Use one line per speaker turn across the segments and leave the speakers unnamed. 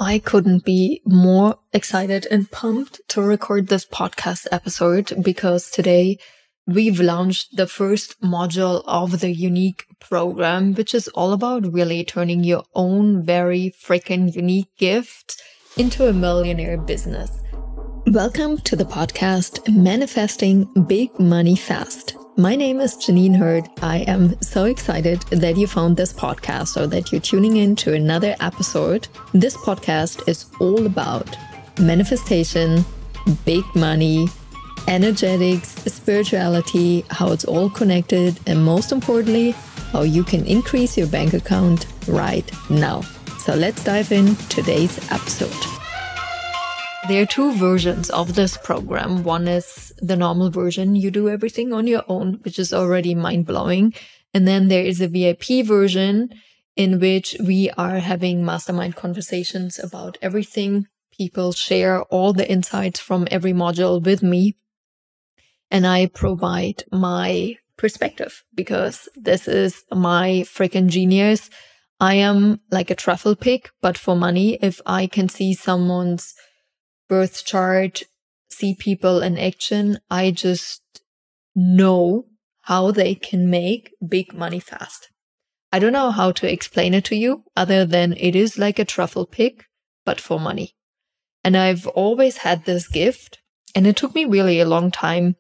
I couldn't be more excited and pumped to record this podcast episode because today we've launched the first module of the Unique program, which is all about really turning your own very freaking unique gift into a millionaire business. Welcome to the podcast Manifesting Big Money Fast. My name is Jeanine. I am so excited that you found this podcast or that you're tuning in to another episode. This podcast is all about manifestation, big money, energetics, spirituality, how it's all connected, and most importantly, how you can increase your bank account right now. So let's dive in today's episode. There are two versions of this program. One is the normal version. You do everything on your own, which is already mind-blowing. And then there is a VIP version in which we are having mastermind conversations about everything. People share all the insights from every module with me. And I provide my perspective because this is my freaking genius. I am like a truffle pick, but for money. If I can see someone's birth chart, see people in action, I just know how they can make big money fast. I don't know how to explain it to you other than it is like a truffle pick, but for money. And I've always had this gift, and it took me really a long time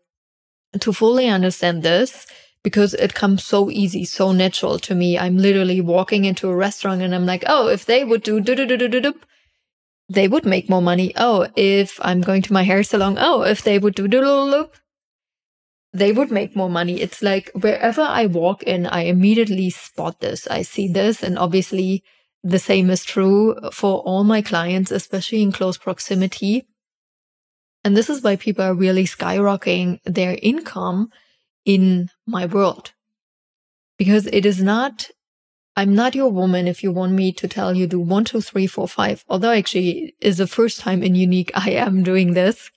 to fully understand this because it comes so easy, so natural to me. I'm literally walking into a restaurant and I'm like, oh, if they would do they would make more money. Oh, if I'm going to my hair salon, if they would do they would make more money. It's like wherever I walk in, I immediately spot this. I see this. And obviously the same is true for all my clients, especially in close proximity. And this is why people are really skyrocketing their income in my world. Because it is not, I'm not your woman if you want me to tell you do 1, 2, 3, 4, 5. Although actually is the first time in Unique I am doing this.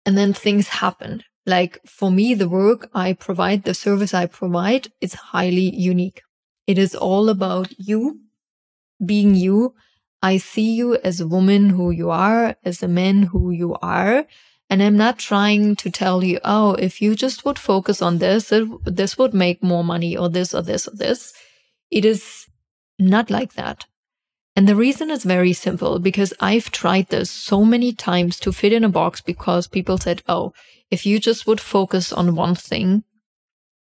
And then things happen. Like for me, the work I provide, the service I provide is highly unique. It is all about you being you. I see you as a woman who you are, as a man who you are. And I'm not trying to tell you, if you just would focus on this, this would make more money or this or this or this. It is not like that. And the reason is very simple because I've tried this so many times to fit in a box because people said, if you just would focus on one thing,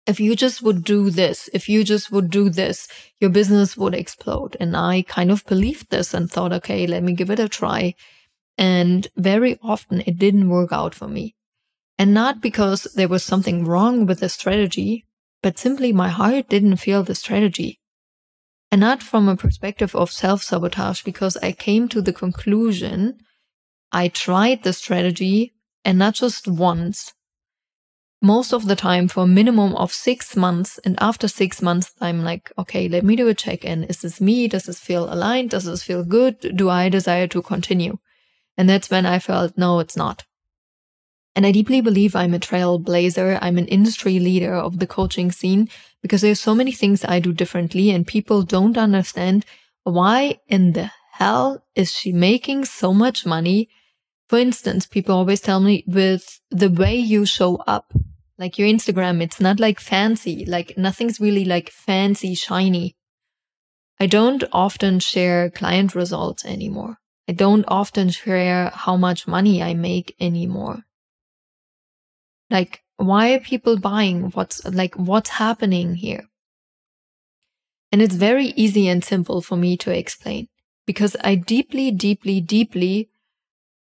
if you just would do this, if you just would do this, your business would explode. And I kind of believed this and thought, okay, let me give it a try. And very often it didn't work out for me. And not because there was something wrong with the strategy, but simply my heart didn't feel the strategy. And not from a perspective of self-sabotage, because I came to the conclusion, I tried the strategy and not just once, most of the time for a minimum of 6 months. And after 6 months, I'm like, okay, let me do a check-in. Is this me? Does this feel aligned? Does this feel good? Do I desire to continue? And that's when I felt, no, it's not. And I deeply believe I'm a trailblazer. I'm an industry leader of the coaching scene because there's so many things I do differently and people don't understand why in the hell is she making so much money. For instance, people always tell me with the way you show up, like your Instagram, it's not like fancy, like nothing's really like fancy, shiny. I don't often share client results anymore. I don't often share how much money I make anymore. Like, why are people buying? What's happening here? And it's very easy and simple for me to explain because I deeply, deeply, deeply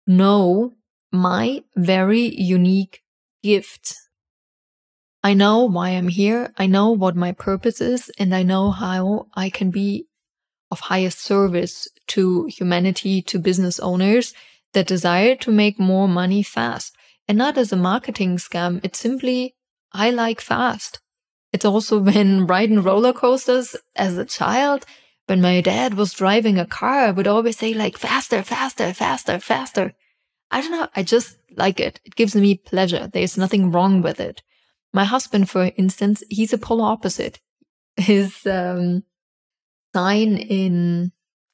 know my very unique gift. I know why I'm here. I know what my purpose is, and I know how I can be of highest service to humanity, to business owners that desire to make more money fast. And not as a marketing scam. It's simply, I like fast. It's also when riding roller coasters as a child, when my dad was driving a car, I would always say like faster, faster, faster, faster. I don't know. I just like it. It gives me pleasure. There's nothing wrong with it. My husband, for instance, he's a polar opposite. His sign in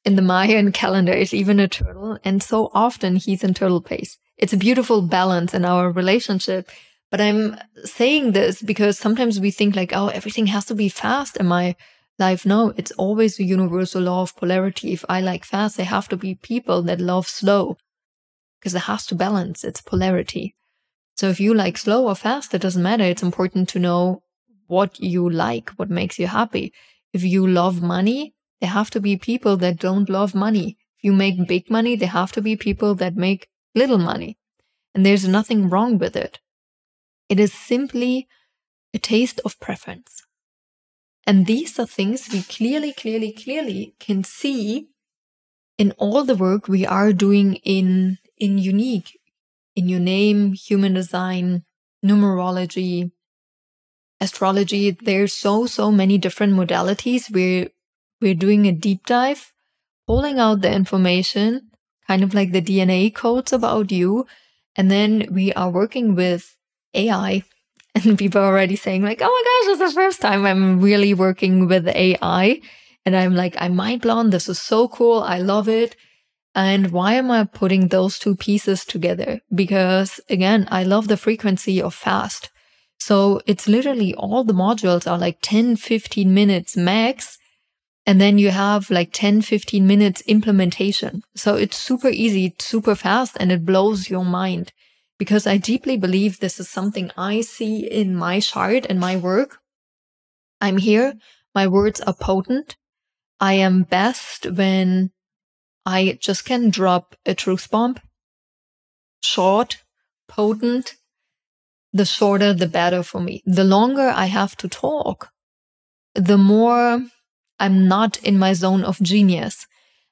in the Mayan calendar is even a turtle, and so often he's in turtle pace. It's a beautiful balance in our relationship. But I'm saying this because sometimes we think like, oh, everything has to be fast in my life. No, it's always the universal law of polarity. If I like fast, there have to be people that love slow, because it has to balance. It's polarity. So if you like slow or fast, it doesn't matter. It's important to know what you like, what makes you happy. If you love money, there have to be people that don't love money. If you make big money, there have to be people that make little money. And there's nothing wrong with it. It is simply a taste of preference. And these are things we clearly can see in all the work we are doing in Unique, in your name, human design, numerology, astrology. There's so many different modalities. We're doing a deep dive, pulling out the information, kind of like the DNA codes about you. And then we are working with AI, and people are already saying like, oh my gosh, this is the first time I'm really working with AI. And I'm like, I'm mind blown. This is so cool. I love it. And why am I putting those two pieces together? Because again, I love the frequency of fast. So it's literally all the modules are like 10-15 minutes max. And then you have like 10-15 minutes implementation. So it's super easy, super fast, and it blows your mind. Because I deeply believe this is something I see in my chart and my work. I'm here. My words are potent. I am best when I just can drop a truth bomb. Short, potent. The shorter, the better for me. The longer I have to talk, the more I'm not in my zone of genius.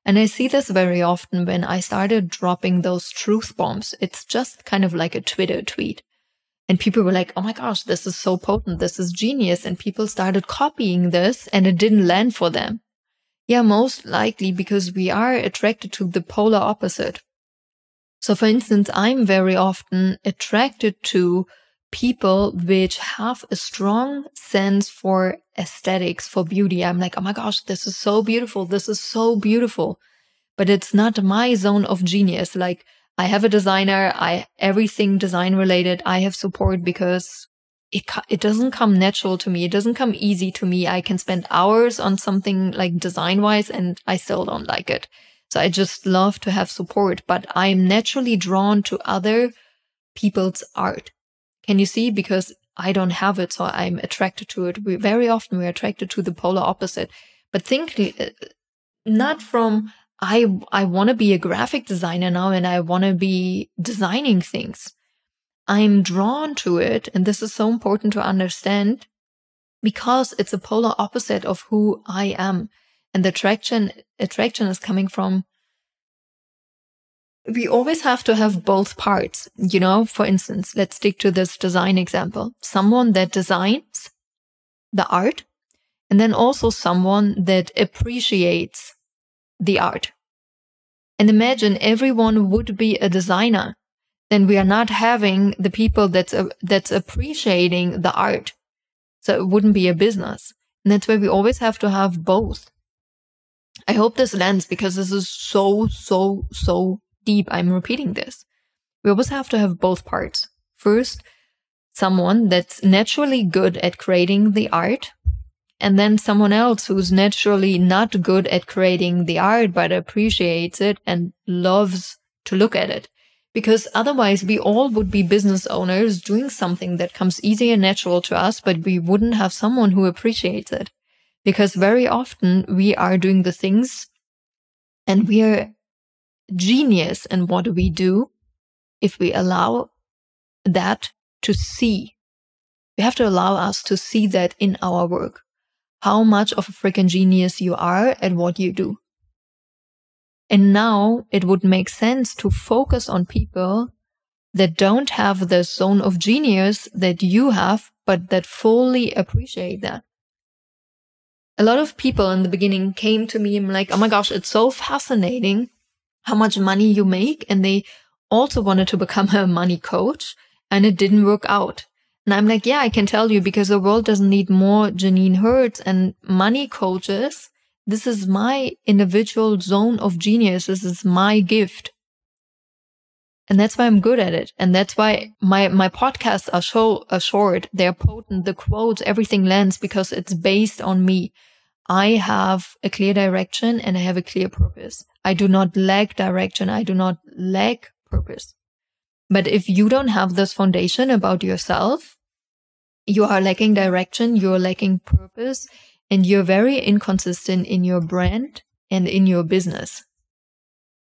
And I see this very often when I started dropping those truth bombs. It's just kind of like a Twitter tweet. And people were like, oh my gosh, this is so potent. This is genius. And people started copying this and it didn't land for them. Yeah, most likely because we are attracted to the polar opposite. So for instance, I'm very often attracted to people which have a strong sense for aesthetics, for beauty. I'm like, oh my gosh, this is so beautiful. This is so beautiful. But it's not my zone of genius. Like I have a designer, everything design related, I have support because it doesn't come natural to me. It doesn't come easy to me. I can spend hours on something like design wise and I still don't like it. So I just love to have support, but I'm naturally drawn to other people's art. Can you see? Because I don't have it, so I'm attracted to it. Very often we're attracted to the polar opposite. But think not from, I want to be a graphic designer now and I want to be designing things. I'm drawn to it, and this is so important to understand because it's a polar opposite of who I am. And the attraction is coming from, we always have to have both parts, you know. For instance, let's stick to this design example. Someone that designs the art, and then also someone that appreciates the art. And imagine everyone would be a designer. Then we are not having the people that's appreciating the art. So it wouldn't be a business. And that's why we always have to have both. I hope this lands because this is so deep. I'm repeating this. We always have to have both parts. First, someone that's naturally good at creating the art, and then someone else who's naturally not good at creating the art, but appreciates it and loves to look at it. Because otherwise we all would be business owners doing something that comes easy and natural to us, but we wouldn't have someone who appreciates it. Because very often we are doing the things and we are genius in what we do if we allow that to see. We have to allow us to see that in our work. How much of a freaking genius you are at what you do. And now it would make sense to focus on people that don't have the zone of genius that you have, but that fully appreciate that. A lot of people in the beginning came to me and like, oh my gosh, it's so fascinating how much money you make. And they also wanted to become a money coach and it didn't work out. And I'm like, yeah, I can tell you because the world doesn't need more Jeanine Hertz and money coaches. This is my individual zone of genius. This is my gift. And that's why I'm good at it. And that's why my podcasts are short. They're potent. The quotes, everything lands because it's based on me. I have a clear direction and I have a clear purpose. I do not lack direction. I do not lack purpose. But if you don't have this foundation about yourself, you are lacking direction, you're lacking purpose, and you're very inconsistent in your brand and in your business.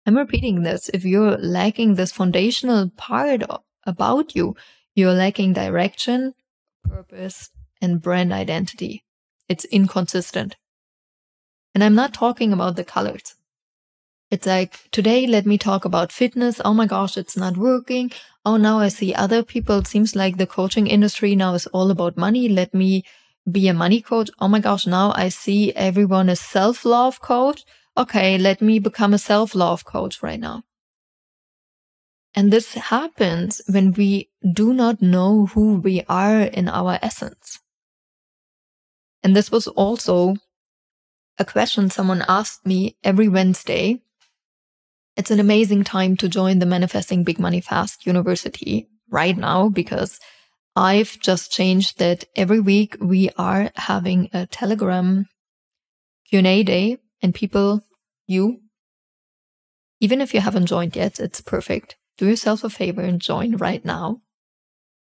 I'm repeating this. If you're lacking this foundational part about you, you're lacking direction, purpose, and brand identity. It's inconsistent. And I'm not talking about the colors. It's like, today, let me talk about fitness. Oh my gosh, it's not working. Oh, now I see other people. It seems like the coaching industry now is all about money. Let me be a money coach. Oh my gosh, now I see everyone a self-love coach. Okay, let me become a self-love coach right now. And this happens when we do not know who we are in our essence. And this was also a question someone asked me every Wednesday. It's an amazing time to join the Manifesting Big Money Fast University right now, because I've just changed that every week we are having a Telegram Q&A day, and people, even if you haven't joined yet, it's perfect. Do yourself a favor and join right now.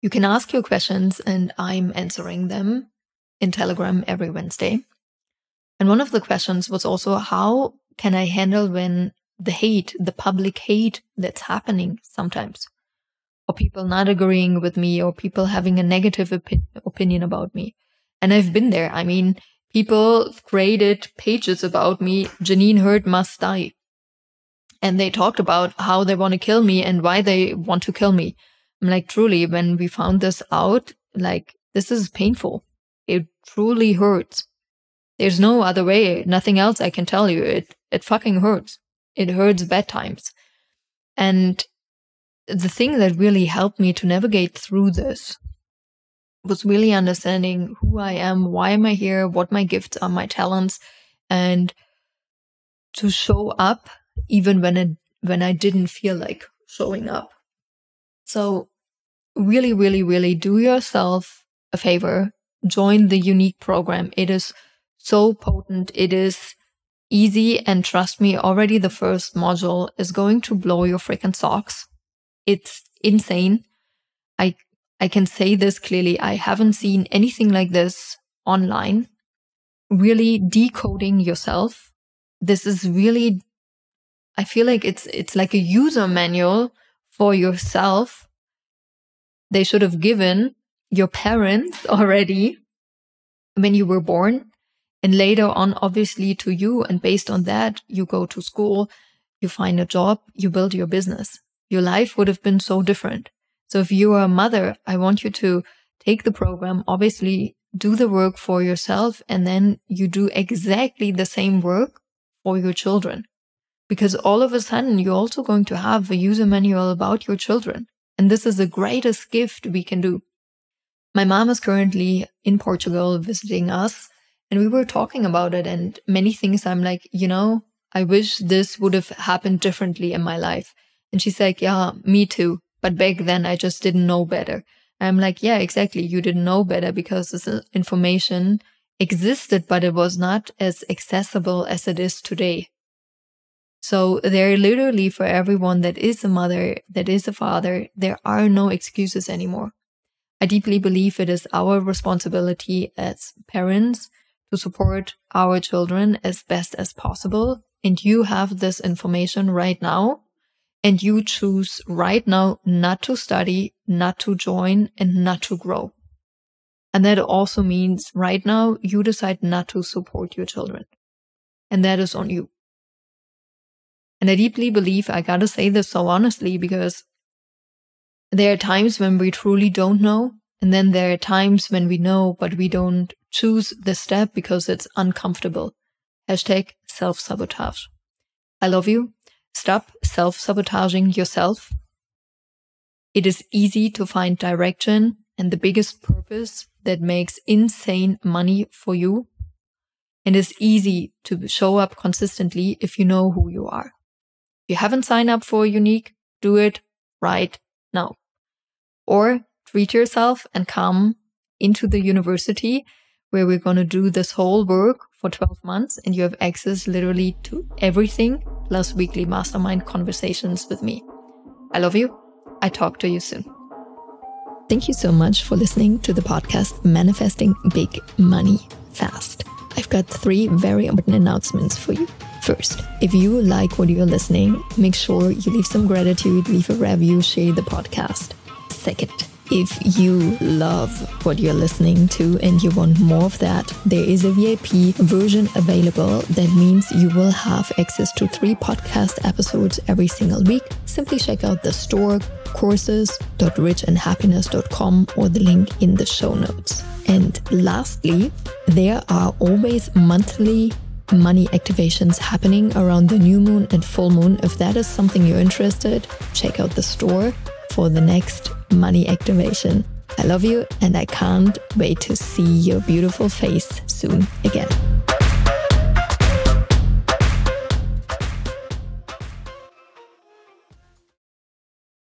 You can ask your questions and I'm answering them in Telegram every Wednesday. And one of the questions was also, how can I handle when the public hate that's happening sometimes, or people not agreeing with me, or people having a negative opinion about me? And I've been there. I mean, people created pages about me, Jeanine Hurt must die. And they talked about how they want to kill me and why they want to kill me. I'm like, truly, when we found this out, like, this is painful. It truly hurts. There's no other way, nothing else I can tell you. It fucking hurts. It hurts bad times. And the thing that really helped me to navigate through this was really understanding who I am, why am I here, what my gifts are, my talents, and to show up even when I didn't feel like showing up. So really, really, really do yourself a favor. Join the unique program. It is so potent. It is easy, and trust me, already the first module is going to blow your freaking socks. It's insane. I can say this clearly. I haven't seen anything like this online. Really decoding yourself. This is really, I feel like it's like a user manual for yourself. They should have given your parents already when you were born. And later on, obviously, to you. And based on that, you go to school, you find a job, you build your business. Your life would have been so different. So if you are a mother, I want you to take the program, obviously do the work for yourself, and then you do exactly the same work for your children. Because all of a sudden, you're also going to have a user manual about your children. And this is the greatest gift we can do. My mom is currently in Portugal visiting us. And we were talking about it, and many things I'm like, I wish this would have happened differently in my life. And she's like, yeah, me too. But back then I just didn't know better. And I'm like, yeah, exactly. You didn't know better because this information existed, but it was not as accessible as it is today. So there literally, for everyone that is a mother, that is a father, there are no excuses anymore. I deeply believe it is our responsibility as parents to support our children as best as possible. And you have this information right now, and you choose right now not to study, not to join, and not to grow. And that also means right now you decide not to support your children. And that is on you. And I deeply believe, I gotta say this so honestly, because there are times when we truly don't know. And then there are times when we know, but we don't choose the step because it's uncomfortable. #self-sabotage. I love you. Stop self-sabotaging yourself. It is easy to find direction and the biggest purpose that makes insane money for you. And it's easy to show up consistently if you know who you are. If you haven't signed up for Unique, do it right now. Or treat yourself and come into the university where we're going to do this whole work for 12 months and you have access literally to everything plus weekly mastermind conversations with me. I love you. I talk to you soon. Thank you so much for listening to the podcast Manifesting Big Money Fast. I've got 3 very important announcements for you. First, if you like what you're listening, make sure you leave some gratitude, leave a review, share the podcast. Second, if you love what you're listening to and you want more of that, there is a VIP version available. That means you will have access to 3 podcast episodes every single week. Simply check out the store, courses.richandhappiness.com, or the link in the show notes. And lastly, there are always monthly money activations happening around the new moon and full moon. If that is something you're interested, check out the store for the next money activation. I love you and I can't wait to see your beautiful face soon again.